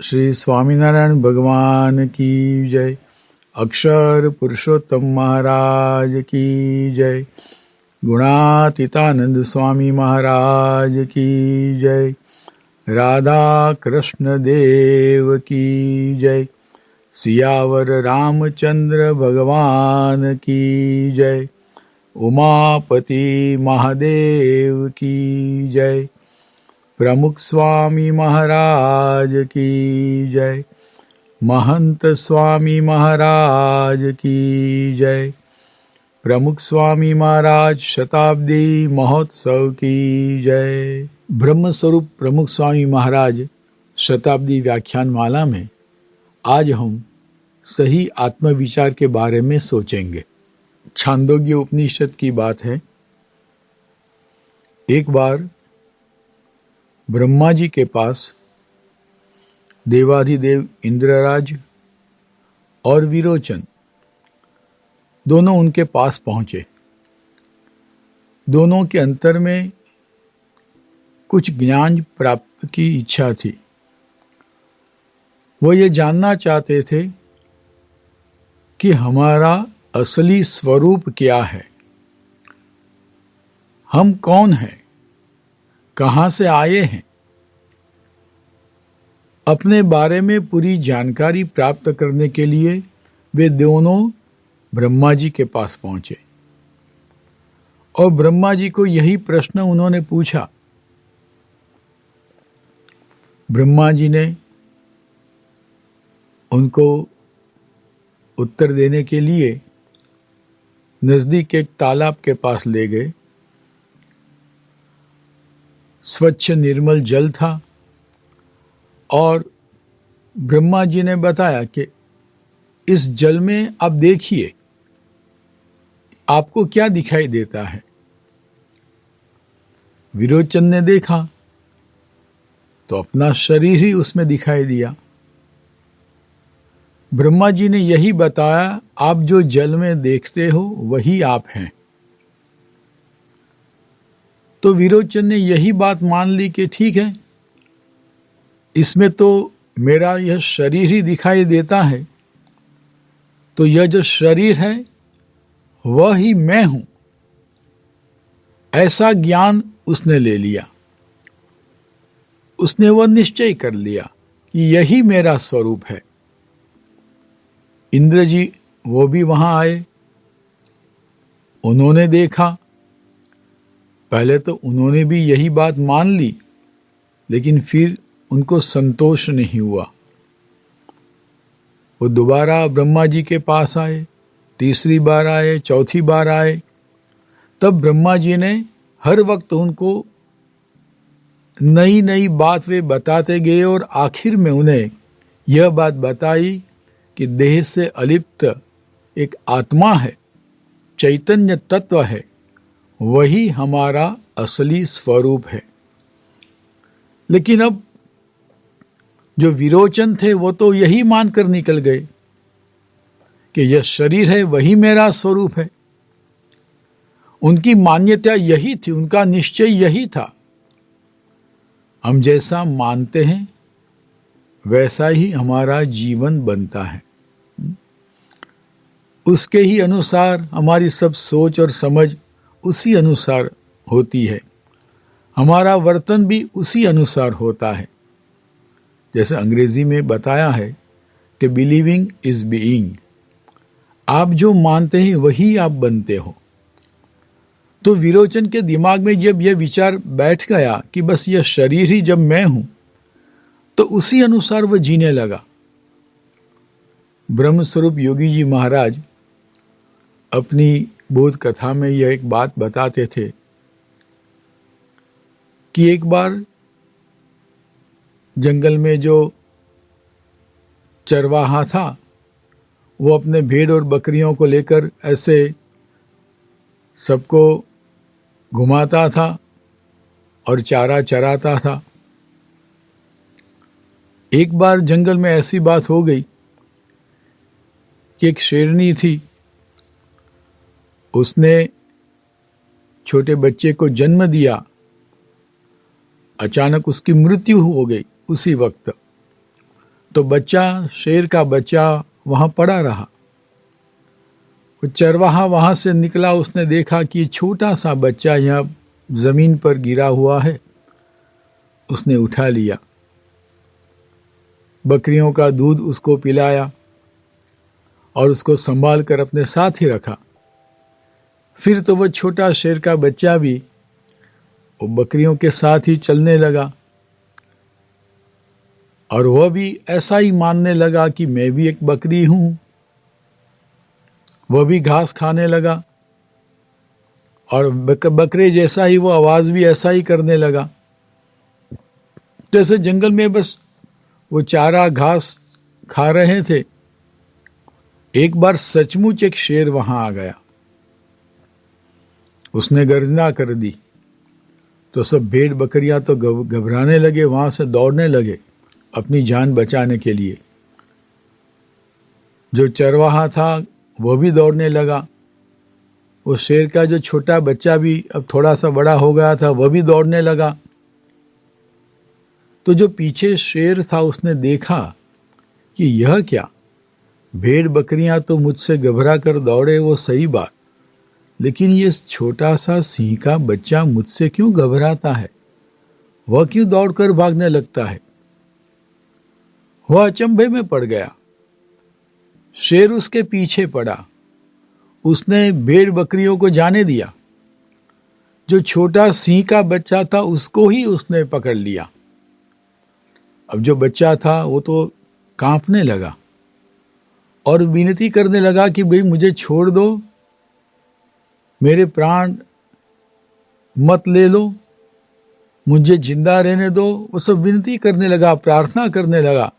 श्री स्वामीनारायण भगवान की जय। अक्षर पुरुषोत्तम महाराज की जय। गुणातीतानंद स्वामी महाराज की जय। राधा कृष्ण देव की जय। सियावर रामचंद्र भगवान की जय। उमापति महादेव की जय। प्रमुख स्वामी महाराज की जय। महंत स्वामी महाराज की जय। प्रमुख स्वामी महाराज शताब्दी महोत्सव की जय। ब्रह्म स्वरूप प्रमुख स्वामी महाराज शताब्दी व्याख्यान माला में आज हम सही आत्मविचार के बारे में सोचेंगे। छांदोग्य उपनिषद की बात है। एक बार ब्रह्मा जी के पास देवाधिदेव इंद्रराज और विरोचन दोनों उनके पास पहुंचे। दोनों के अंतर में कुछ ज्ञान प्राप्त की इच्छा थी। वो ये जानना चाहते थे कि हमारा असली स्वरूप क्या है, हम कौन हैं, कहाँ से आए हैं। अपने बारे में पूरी जानकारी प्राप्त करने के लिए वे दोनों ब्रह्मा जी के पास पहुंचे और ब्रह्मा जी को यही प्रश्न उन्होंने पूछा। ब्रह्मा जी ने उनको उत्तर देने के लिए नजदीक एक तालाब के पास ले गए। स्वच्छ निर्मल जल था और ब्रह्मा जी ने बताया कि इस जल में आप देखिए, आपको क्या दिखाई देता है। विरोचन ने देखा तो अपना शरीर ही उसमें दिखाई दिया। ब्रह्मा जी ने यही बताया, आप जो जल में देखते हो वही आप हैं। तो विरोचन ने यही बात मान ली कि ठीक है, इसमें तो मेरा यह शरीर ही दिखाई देता है, तो यह जो शरीर है वह ही मैं हूं। ऐसा ज्ञान उसने ले लिया। उसने वह निश्चय कर लिया कि यही मेरा स्वरूप है। इंद्र जी वो भी वहां आए। उन्होंने देखा। पहले तो उन्होंने भी यही बात मान ली, लेकिन फिर उनको संतोष नहीं हुआ। वो दोबारा ब्रह्मा जी के पास आए, तीसरी बार आए, चौथी बार आए। तब ब्रह्मा जी ने हर वक्त उनको नई नई बात वे बताते गए और आखिर में उन्हें यह बात बताई कि देह से अलिप्त एक आत्मा है, चैतन्य तत्व है, वही हमारा असली स्वरूप है। लेकिन अब जो विरोचन थे वो तो यही मानकर निकल गए कि यह शरीर है वही मेरा स्वरूप है। उनकी मान्यता यही थी, उनका निश्चय यही था। हम जैसा मानते हैं वैसा ही हमारा जीवन बनता है। उसके ही अनुसार हमारी सब सोच और समझ उसी अनुसार होती है। हमारा वर्तन भी उसी अनुसार होता है। जैसे अंग्रेजी में बताया है कि बिलीविंग इज बीइंग। आप जो मानते हैं वही आप बनते हो। तो विरोचन के दिमाग में जब यह विचार बैठ गया कि बस यह शरीर ही जब मैं हूं, तो उसी अनुसार वह जीने लगा। ब्रह्मस्वरूप योगी जी महाराज अपनी बोध कथा में यह एक बात बताते थे कि एक बार जंगल में जो चरवाहा था वो अपने भेड़ और बकरियों को लेकर ऐसे सबको घुमाता था और चारा चराता था। एक बार जंगल में ऐसी बात हो गई कि एक शेरनी थी, उसने छोटे बच्चे को जन्म दिया। अचानक उसकी मृत्यु हो गई उसी वक्त। तो बच्चा, शेर का बच्चा वहां पड़ा रहा। वो चरवाहा वहां से निकला, उसने देखा कि छोटा सा बच्चा यहाँ जमीन पर गिरा हुआ है। उसने उठा लिया, बकरियों का दूध उसको पिलाया और उसको संभाल कर अपने साथ ही रखा। फिर तो वो छोटा शेर का बच्चा भी वो बकरियों के साथ ही चलने लगा और वह भी ऐसा ही मानने लगा कि मैं भी एक बकरी हूं। वह भी घास खाने लगा और बकरे जैसा ही वो आवाज भी ऐसा ही करने लगा। जैसे जंगल में बस वो चारा घास खा रहे थे, एक बार सचमुच एक शेर वहां आ गया। उसने गर्जना कर दी तो सब भेड़ बकरियां तो घबराने लगे, वहां से दौड़ने लगे अपनी जान बचाने के लिए। जो चरवाहा था वह भी दौड़ने लगा। वो शेर का जो छोटा बच्चा भी अब थोड़ा सा बड़ा हो गया था, वह भी दौड़ने लगा। तो जो पीछे शेर था उसने देखा कि यह क्या, भेड़ बकरियां तो मुझसे घबरा कर दौड़े, वो सही बात, लेकिन ये छोटा सा सिंह का बच्चा मुझसे क्यों घबराता है, वह क्यों दौड़कर भागने लगता है। वह अचंभे में पड़ गया। शेर उसके पीछे पड़ा, उसने भेड़ बकरियों को जाने दिया। जो छोटा सिंह का बच्चा था उसको ही उसने पकड़ लिया। अब जो बच्चा था वो तो कांपने लगा और विनती करने लगा कि भाई मुझे छोड़ दो, मेरे प्राण मत ले लो, मुझे जिंदा रहने दो। वो सब विनती करने लगा, प्रार्थना करने लगा।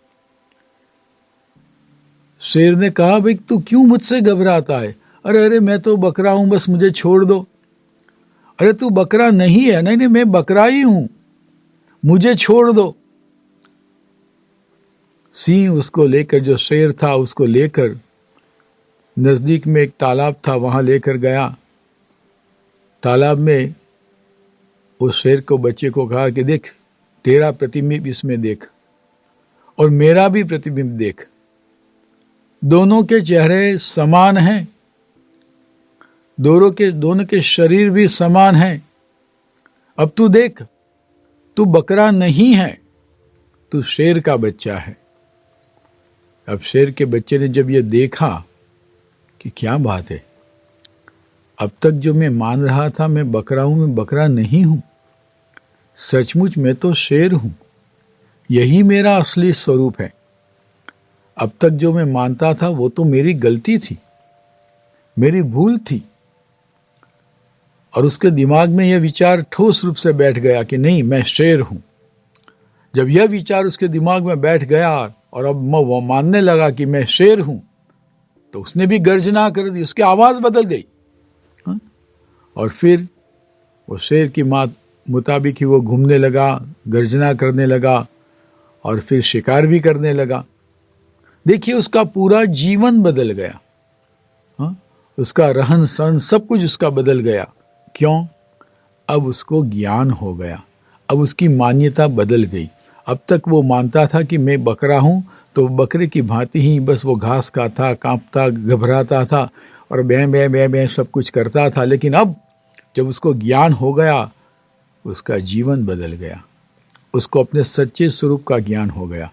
शेर ने कहा, भाई तू क्यों मुझसे घबराता है? अरे अरे मैं तो बकरा हूं, बस मुझे छोड़ दो। अरे तू बकरा नहीं है। नहीं नहीं, मैं बकरा ही हूं, मुझे छोड़ दो। सिंह उसको लेकर, जो शेर था उसको लेकर नजदीक में एक तालाब था, वहां लेकर गया। तालाब में उस शेर को, बच्चे को कहा कि देख, तेरा प्रतिबिंब इसमें देख और मेरा भी प्रतिबिंब देख, दोनों के चेहरे समान हैं, दोनों के शरीर भी समान हैं। अब तू देख, तू बकरा नहीं है, तू शेर का बच्चा है। अब शेर के बच्चे ने जब यह देखा कि क्या बात है, अब तक जो मैं मान रहा था मैं बकरा हूं, मैं बकरा नहीं हूं, सचमुच मैं तो शेर हूं, यही मेरा असली स्वरूप है। अब तक जो मैं मानता था वो तो मेरी गलती थी, मेरी भूल थी। और उसके दिमाग में यह विचार ठोस रूप से बैठ गया कि नहीं, मैं शेर हूं। जब यह विचार उसके दिमाग में बैठ गया और अब वो मानने लगा कि मैं शेर हूं, तो उसने भी गर्जना कर दी, उसकी आवाज बदल गई। और फिर वो शेर की बात मुताबिक ही वो घूमने लगा, गर्जना करने लगा और फिर शिकार भी करने लगा। देखिए, उसका पूरा जीवन बदल गया। उसका रहन सहन सब कुछ उसका बदल गया। क्यों? अब उसको ज्ञान हो गया, अब उसकी मान्यता बदल गई। अब तक वो मानता था कि मैं बकरा हूं, तो बकरे की भांति ही बस वो घास खाता, कांपता, घबराता था और बैं बैं बैं बैं सब कुछ करता था। लेकिन अब जब उसको ज्ञान हो गया, उसका जीवन बदल गया, उसको अपने सच्चे स्वरूप का ज्ञान हो गया।